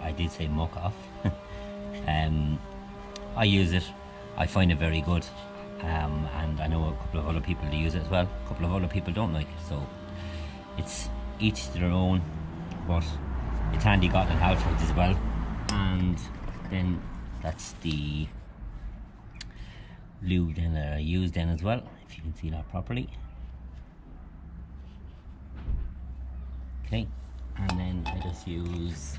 I did say muck off. I use it, I find it very good, and I know a couple of other people that use it as well. A couple of other people don't like it, so it's each to their own, but it's handy got in Halfords as well. And then that's the lube then that I use then as well, if you can see that properly. Okay, and then I just use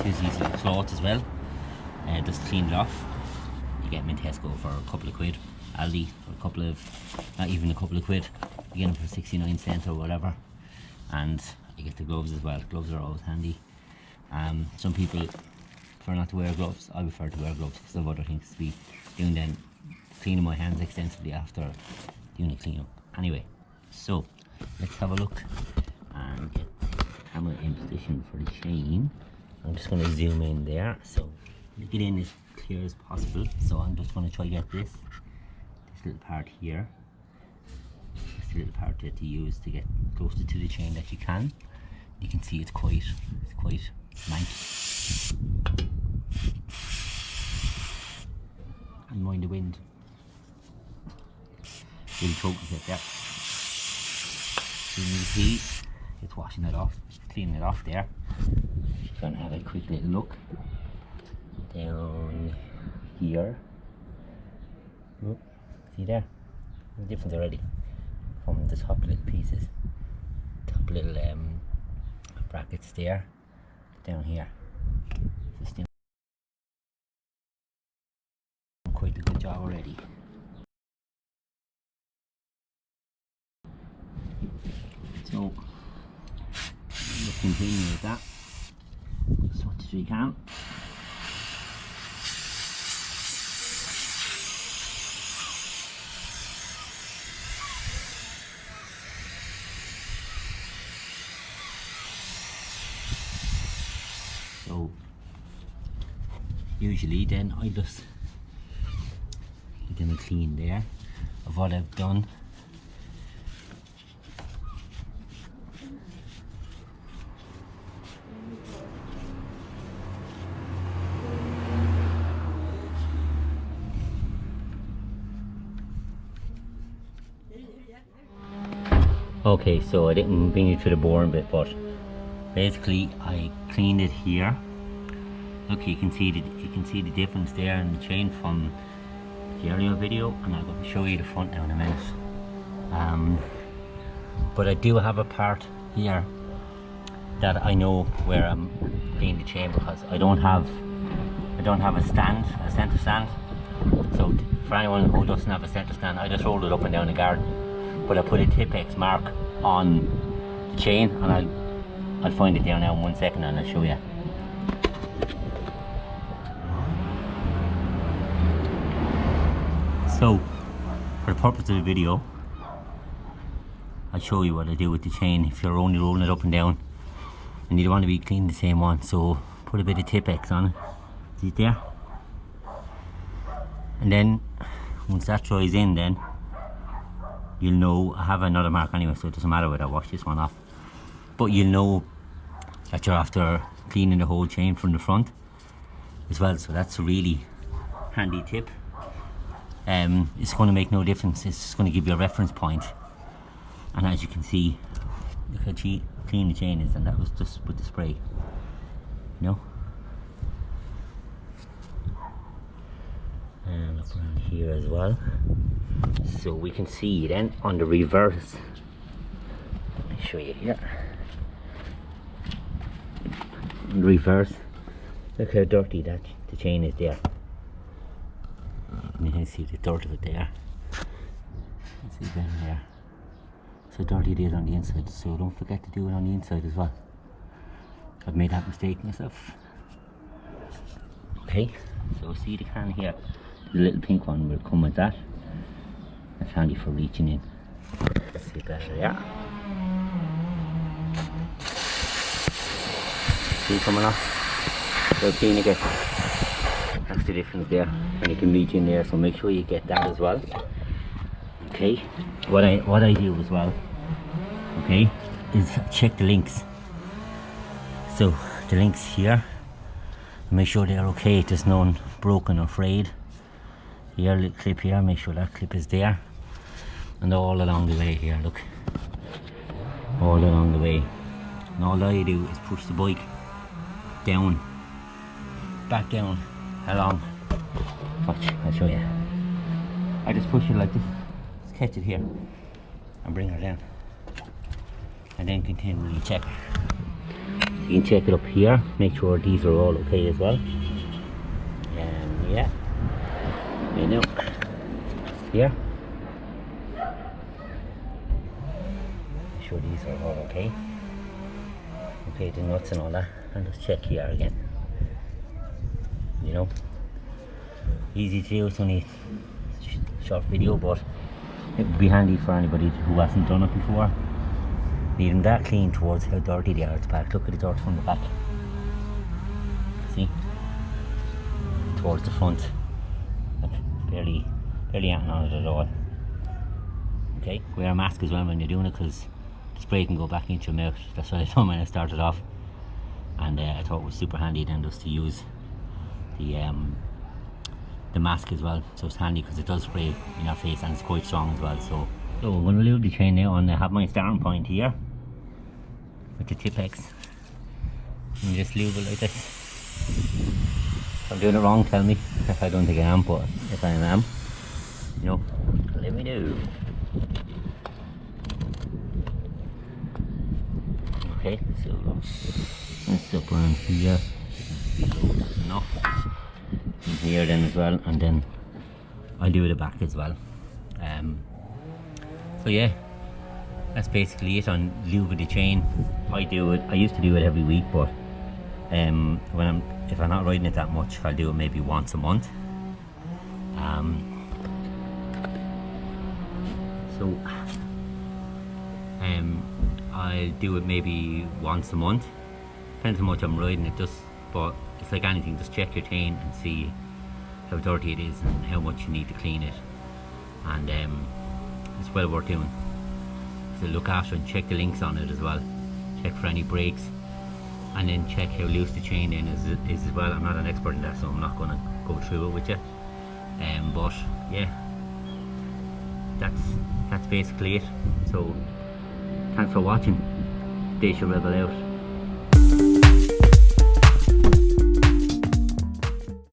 these little cloths as well, just clean it off. You get them in Tesco for a couple of quid, Aldi for a couple of, not even a couple of quid, you get them for 69 cents or whatever. And you get the gloves as well. Gloves are always handy. Some people prefer not to wear gloves. I prefer to wear gloves because I have other things to be doing then, cleaning my hands extensively after doing a clean up. Anyway, so let's have a look and get the camera in position for the chain. I'm just going to zoom in there so get in as clear as possible. So I'm just going to try to get this little part here, this little part that you use to get closer to the chain that you can. You can see it's quite manky. And mind the wind. Really focus it there. So you can see it's washing it off, cleaning it off there. Just gonna have a quick little look down here. Oh, see there? There's a difference already from the top little pieces, top little brackets there, down here. Just doing quite a good job already. So we'll continue with that as much as we can. So usually then I just give them a clean there of what I've done. Okay, so I didn't bring you to the boring bit, but basically I cleaned it here. Look, you can see the difference there in the chain from the earlier video, and I'm going to show you the front now in a minute. But I do have a part here that I know where I'm cleaning the chain, because I don't have a stand, a center stand. So for anyone who doesn't have a center stand, I just rolled it up and down the garden. But I put a Tipex mark on the chain, and I'll find it there now in 1 second and I'll show you. So, for the purpose of the video, I'll show you what I do with the chain if you're only rolling it up and down and you don't want to be cleaning the same one. So put a bit of Tipex on it, see it there? And then once that dries in, then you'll know. I have another mark anyway, so it doesn't matter whether I wash this one off, but you'll know that you're after cleaning the whole chain from the front as well. So that's a really handy tip. It's going to make no difference, it's just going to give you a reference point. And as you can see, look how clean the chain is, and that was just with the spray, you know. And up around here as well. So we can see then on the reverse, let me show you here. On the reverse, look how dirty that the chain is there. You can see the dirt of it there. You can see down there. So dirty it is on the inside, so don't forget to do it on the inside as well. I've made that mistake myself. Okay, so see the can here, the little pink one will come with that. That's handy for reaching in. See better there. See coming off? So clean it gets. That's the difference there. And you can reach in there, so make sure you get that as well. Okay. What I do as well, okay, is check the links. So the links here, make sure they're okay, there's none broken or frayed. Here, little clip here, make sure that clip is there. And all along the way here, look. All along the way. And all I do is push the bike down, back down, along. Watch, I'll show you. I just push it like this, just catch it here and bring her down. And then continually check her. So you can check it up here, make sure these are all okay as well. And yeah, you know, here. Make sure these are all okay. Okay, the nuts and all that. And just check here again. You know, easy to do, it's only a short video, but it would be handy for anybody who hasn't done it before. Leaving that clean towards how dirty they are at the back. Look at the dirt from the back. See? Towards the front. Look, barely anything on it at all. Okay, wear a mask as well when you're doing it, because the spray can go back into your mouth. That's what I done when I started off. And I thought it was super handy then just to use the mask as well. So it's handy because it does spray in your face and it's quite strong as well. So I'm going to lube the chain now, and I have my starting point here with the Tipex. And just lube it like this. If I'm doing it wrong, tell me. If I don't think I am, but if I am, you know, let me know. Okay, so let's up around here. Enough. And here then as well, and then I'll do the back as well. So yeah, that's basically it on lube the chain. I used to do it every week, but if I'm not riding it that much, I'll do it maybe once a month. I'll do it maybe once a month. Depends how much I'm riding it, but it's like anything, just check your chain and see how dirty it is and how much you need to clean it. And it's well worth doing. So look after and check the links on it as well. Check for any breaks, and then check how loose the chain in is as well. I'm not an expert in that, so I'm not going to go through it with you. But yeah, that's basically it. So thanks for watching. Deise Rebel out.